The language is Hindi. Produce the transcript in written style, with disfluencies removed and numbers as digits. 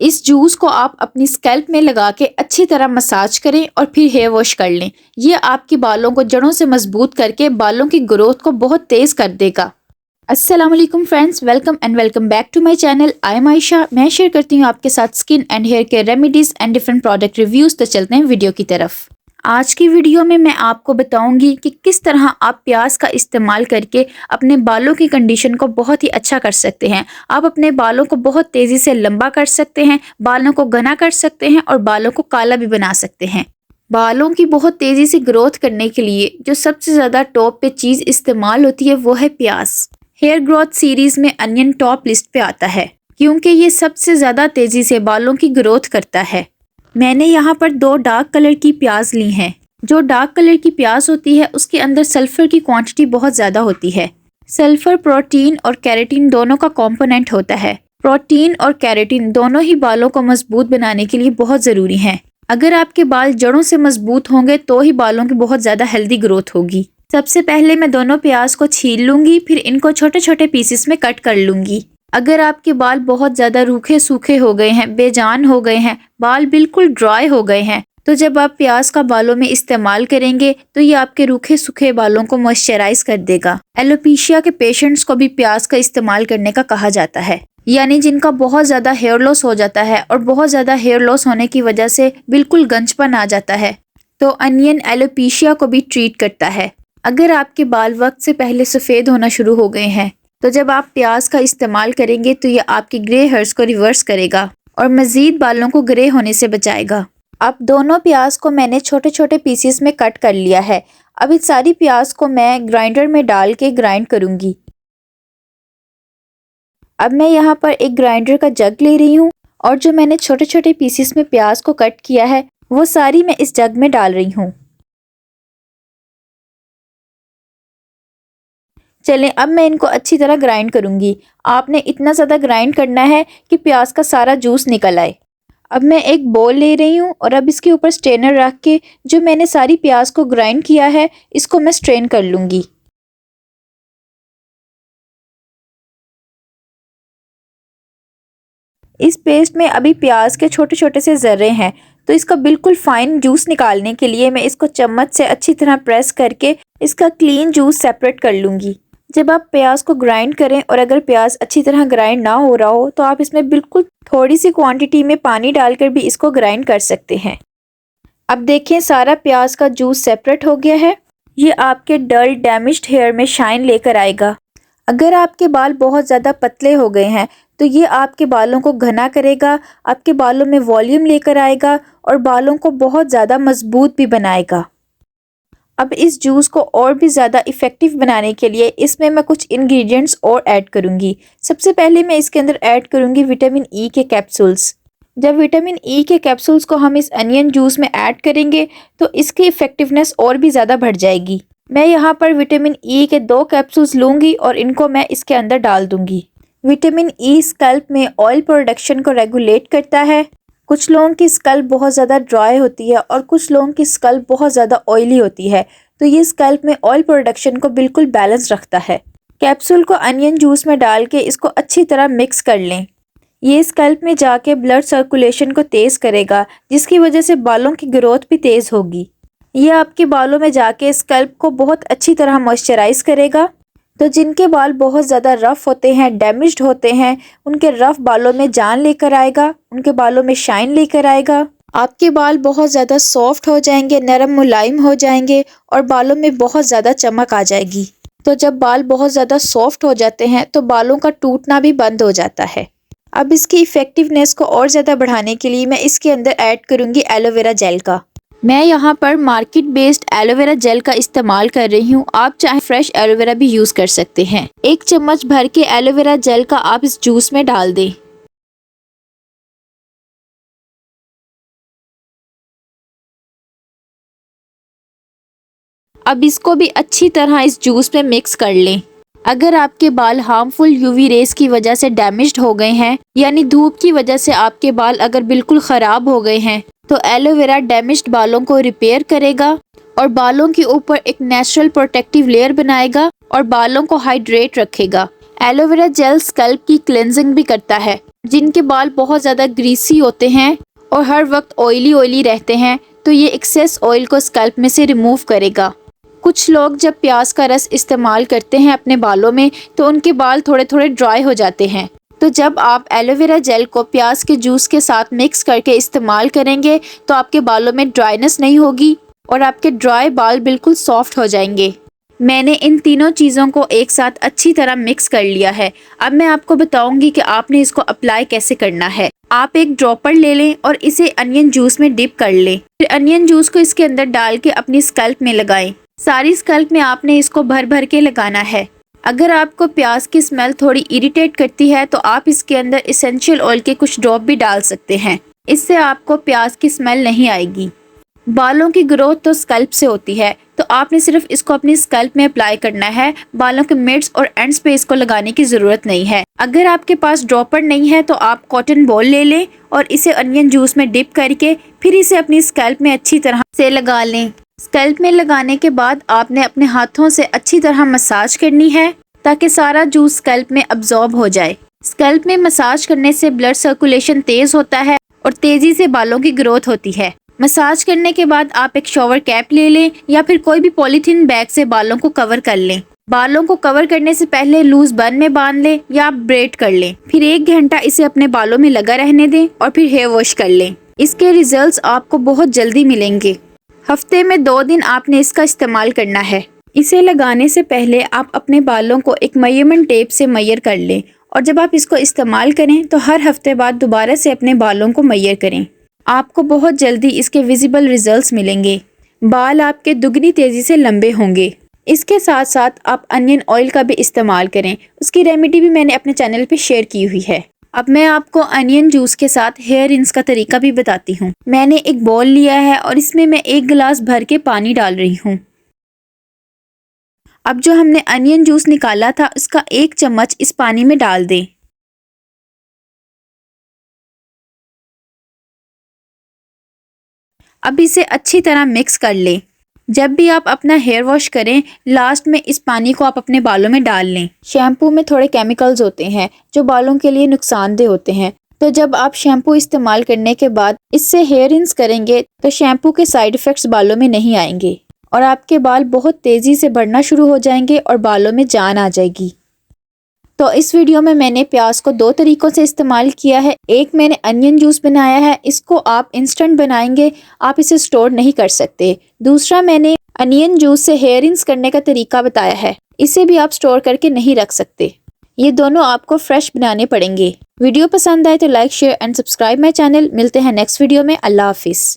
इस जूस को आप अपनी स्कैल्प में लगा के अच्छी तरह मसाज करें और फिर हेयर वॉश कर लें। ये आपके बालों को जड़ों से मजबूत करके बालों की ग्रोथ को बहुत तेज कर देगा। अस्सलाम वालेकुम friends, welcome back to my channel. I am Ayesha. मैं शेयर करती हूँ आपके साथ skin and hair care remedies and different product reviews. तो चलते हैं वीडियो की तरफ। आज की वीडियो में मैं आपको बताऊंगी कि किस तरह आप प्याज का इस्तेमाल करके अपने बालों की कंडीशन को बहुत ही अच्छा कर सकते हैं। आप अपने बालों को बहुत तेजी से लंबा कर सकते हैं, बालों को घना कर सकते हैं और बालों को काला भी बना सकते हैं। बालों की बहुत तेजी से ग्रोथ करने के लिए जो सबसे ज्यादा टॉप पे चीज इस्तेमाल होती है वो है प्याज। हेयर ग्रोथ सीरीज में अनियन टॉप लिस्ट पे आता है क्योंकि ये सबसे ज्यादा तेजी से बालों की ग्रोथ करता है। मैंने यहाँ पर 2 डार्क कलर की प्याज ली हैं। जो डार्क कलर की प्याज होती है उसके अंदर सल्फर की क्वांटिटी बहुत ज़्यादा होती है। सल्फर प्रोटीन और कैरेटीन दोनों का कंपोनेंट होता है। प्रोटीन और कैरेटीन दोनों ही बालों को मजबूत बनाने के लिए बहुत ज़रूरी हैं। अगर आपके बाल जड़ों से मजबूत होंगे तो ही बालों की बहुत ज़्यादा हेल्दी ग्रोथ होगी। सबसे पहले मैं दोनों प्याज को छील लूँगी, फिर इनको छोटे छोटे पीसेस में कट कर लूँगी। अगर आपके बाल बहुत ज़्यादा रूखे सूखे हो गए हैं, बेजान हो गए हैं, बाल बिल्कुल ड्राई हो गए हैं, तो जब आप प्याज का बालों में इस्तेमाल करेंगे तो ये आपके रूखे सूखे बालों को मॉइस्चराइज कर देगा। एलोपेशिया के पेशेंट्स को भी प्याज का इस्तेमाल करने का कहा जाता है, यानी जिनका बहुत ज़्यादा हेयर लॉस हो जाता है और बहुत ज़्यादा हेयर लॉस होने की वजह से बिल्कुल गंजपन आ जाता है, तो अनियन एलोपेशिया को भी ट्रीट करता है। अगर आपके बाल वक्त से पहले सफ़ेद होना शुरू हो गए हैं तो जब आप प्याज का इस्तेमाल करेंगे तो ये आपके ग्रे हेयर्स को रिवर्स करेगा और मज़ीद बालों को ग्रे होने से बचाएगा। अब दोनों प्याज को मैंने छोटे छोटे पीसेस में कट कर लिया है। अब इस सारी प्याज को मैं ग्राइंडर में डाल के ग्राइंड करूँगी। अब मैं यहाँ पर एक ग्राइंडर का जग ले रही हूँ और जो मैंने छोटे छोटे पीसेस में प्याज को कट किया है वो सारी मैं इस जग में डाल रही हूँ। चलें, अब मैं इनको अच्छी तरह ग्राइंड करूँगी। आपने इतना ज़्यादा ग्राइंड करना है कि प्याज का सारा जूस निकल आए। अब मैं एक बोल ले रही हूँ और अब इसके ऊपर स्ट्रेनर रख के जो मैंने सारी प्याज को ग्राइंड किया है इसको मैं स्ट्रेन कर लूँगी। इस पेस्ट में अभी प्याज के छोटे छोटे से ज़र्रे हैं, तो इसका बिल्कुल फाइन जूस निकालने के लिए मैं इसको चम्मच से अच्छी तरह प्रेस करके इसका क्लीन जूस सेपरेट कर लूँगी। जब आप प्याज को ग्राइंड करें और अगर प्याज अच्छी तरह ग्राइंड ना हो रहा हो तो आप इसमें बिल्कुल थोड़ी सी क्वांटिटी में पानी डालकर भी इसको ग्राइंड कर सकते हैं। अब देखें, सारा प्याज का जूस सेपरेट हो गया है। ये आपके डल डैमेज्ड हेयर में शाइन लेकर आएगा। अगर आपके बाल बहुत ज़्यादा पतले हो गए हैं तो ये आपके बालों को घना करेगा, आपके बालों में वॉल्यूम लेकर आएगा और बालों को बहुत ज़्यादा मजबूत भी बनाएगा। अब इस जूस को और भी ज़्यादा इफ़ेक्टिव बनाने के लिए इसमें मैं कुछ इंग्रेडिएंट्स और ऐड करूँगी। सबसे पहले मैं इसके अंदर ऐड करूँगी विटामिन ई के कैप्सूल्स। जब विटामिन ई के कैप्सूल्स को हम इस अनियन जूस में ऐड करेंगे तो इसकी इफ़ेक्टिवनेस और भी ज़्यादा बढ़ जाएगी। मैं यहाँ पर विटामिन ई के 2 कैप्सूल्स लूँगी और इनको मैं इसके अंदर डाल दूँगी। विटामिन ई स्कैल्प में ऑयल प्रोडक्शन को रेगुलेट करता है। कुछ लोगों की स्कैल्प बहुत ज़्यादा ड्राई होती है और कुछ लोगों की स्कैल्प बहुत ज़्यादा ऑयली होती है, तो ये स्कैल्प में ऑयल प्रोडक्शन को बिल्कुल बैलेंस रखता है। कैप्सूल को अनियन जूस में डाल के इसको अच्छी तरह मिक्स कर लें। ये स्कैल्प में जाके ब्लड सर्कुलेशन को तेज़ करेगा, जिसकी वजह से बालों की ग्रोथ भी तेज़ होगी। ये आपके बालों में जाके स्कैल्प को बहुत अच्छी तरह मॉइस्चराइज करेगा। तो जिनके बाल बहुत ज़्यादा रफ़ होते हैं, डैमेज्ड होते हैं, उनके रफ़ बालों में जान लेकर आएगा, उनके बालों में शाइन लेकर आएगा। आपके बाल बहुत ज़्यादा सॉफ्ट हो जाएंगे, नरम मुलायम हो जाएंगे और बालों में बहुत ज़्यादा चमक आ जाएगी। तो जब बाल बहुत ज़्यादा सॉफ्ट हो जाते हैं तो बालों का टूटना भी बंद हो जाता है। अब इसकी इफ़ेक्टिवनेस को और ज़्यादा बढ़ाने के लिए मैं इसके अंदर ऐड करूँगी एलोवेरा जेल का। मैं यहाँ पर मार्केट बेस्ड एलोवेरा जेल का इस्तेमाल कर रही हूँ। आप चाहे फ्रेश एलोवेरा भी यूज़ कर सकते हैं। 1 चम्मच भर के एलोवेरा जेल का आप इस जूस में डाल दें। अब इसको भी अच्छी तरह इस जूस में मिक्स कर लें। अगर आपके बाल हार्मफुल यूवी रेस की वजह से डैमेज्ड हो गए हैं, यानी धूप की वजह से आपके बाल अगर बिल्कुल ख़राब हो गए हैं, तो एलोवेरा डैमेज्ड बालों को रिपेयर करेगा और बालों के ऊपर एक नेचुरल प्रोटेक्टिव लेयर बनाएगा और बालों को हाइड्रेट रखेगा। एलोवेरा जेल स्कल्प की क्लेंजिंग भी करता है। जिनके बाल बहुत ज़्यादा ग्रीसी होते हैं और हर वक्त ऑयली रहते हैं, तो ये एक्सेस ऑयल को स्कल्प में से रिमूव करेगा। कुछ लोग जब प्याज का रस इस्तेमाल करते हैं अपने बालों में, तो उनके बाल थोड़े थोड़े ड्राई हो जाते हैं। तो जब आप एलोवेरा जेल को प्याज के जूस के साथ मिक्स करके इस्तेमाल करेंगे, तो आपके बालों में ड्राइनेस नहीं होगी और आपके ड्राई बाल बिल्कुल सॉफ्ट हो जाएंगे। मैंने इन तीनों चीज़ों को एक साथ अच्छी तरह मिक्स कर लिया है। अब मैं आपको बताऊंगी कि आपने इसको अप्लाई कैसे करना है। आप एक ड्रॉपर ले लें और इसे अनियन जूस में डिप कर लें। फिर अनियन जूस को इसके अंदर डाल के अपनी स्कल्प में लगाएं। सारी स्कल्प में आपने इसको भर भर के लगाना है। अगर आपको प्याज की स्मेल थोड़ी इरिटेट करती है, तो आप इसके अंदर एसेंशियल ऑयल के कुछ ड्रॉप भी डाल सकते हैं। इससे आपको प्याज की स्मेल नहीं आएगी। बालों की ग्रोथ तो स्कल्प से होती है, तो आपने सिर्फ इसको अपनी स्कल्प में अप्लाई करना है। बालों के मिड्स और एंड्स पे इसको लगाने की ज़रूरत नहीं है। अगर आपके पास ड्रॉपर नहीं है, तो आप कॉटन बॉल ले लें और इसे अनियन जूस में डिप करके फिर इसे अपनी स्कल्प में अच्छी तरह से लगा लें। स्कल्प में लगाने के बाद आपने अपने हाथों से अच्छी तरह मसाज करनी है, ताकि सारा जूस स्कल्प में अब्जॉर्ब हो जाए। स्कल्प में मसाज करने से ब्लड सर्कुलेशन तेज़ होता है और तेज़ी से बालों की ग्रोथ होती है। मसाज करने के बाद आप एक शॉवर कैप ले लें या फिर कोई भी पॉलीथीन बैग से बालों को कवर कर लें। बालों को कवर करने से पहले लूज बन में बांध लें या आप ब्रेड कर लें। फिर 1 घंटा इसे अपने बालों में लगा रहने दें और फिर हेयर वॉश कर लें। इसके रिजल्ट्स आपको बहुत जल्दी मिलेंगे। हफ्ते में 2 दिन आपने इसका इस्तेमाल करना है। इसे लगाने से पहले आप अपने बालों को एक मेजरमेंट टेप से मेजर कर लें और जब आप इसको इस्तेमाल करें, तो हर हफ्ते बाद दोबारा से अपने बालों को मेजर करें। आपको बहुत जल्दी इसके विजिबल रिजल्ट्स मिलेंगे। बाल आपके दुगनी तेज़ी से लंबे होंगे। इसके साथ साथ आप अनियन ऑयल का भी इस्तेमाल करें। उसकी रेमेडी भी मैंने अपने चैनल पे शेयर की हुई है। अब मैं आपको अनियन जूस के साथ हेयर रिंस का तरीका भी बताती हूँ। मैंने एक बॉल लिया है और इसमें मैं 1 गिलास भर के पानी डाल रही हूँ। अब जो हमने अनियन जूस निकाला था, उसका 1 चम्मच इस पानी में डाल दें। अब इसे अच्छी तरह मिक्स कर लें। जब भी आप अपना हेयर वॉश करें, लास्ट में इस पानी को आप अपने बालों में डाल लें। शैम्पू में थोड़े केमिकल्स होते हैं जो बालों के लिए नुकसानदेह होते हैं, तो जब आप शैम्पू इस्तेमाल करने के बाद इससे हेयर रिंस करेंगे, तो शैम्पू के साइड इफ़ेक्ट्स बालों में नहीं आएंगे और आपके बाल बहुत तेज़ी से बढ़ना शुरू हो जाएंगे और बालों में जान आ जाएगी। तो इस वीडियो में मैंने प्याज को 2 तरीक़ों से इस्तेमाल किया है। एक मैंने अनियन जूस बनाया है, इसको आप इंस्टेंट बनाएंगे, आप इसे स्टोर नहीं कर सकते। दूसरा मैंने अनियन जूस से हेयर रिंस करने का तरीका बताया है, इसे भी आप स्टोर करके नहीं रख सकते। ये दोनों आपको फ्रेश बनाने पड़ेंगे। वीडियो पसंद आए तो like, share and subscribe my channel. मिलते हैं नेक्स्ट वीडियो में। अल्लाह हाफिज़।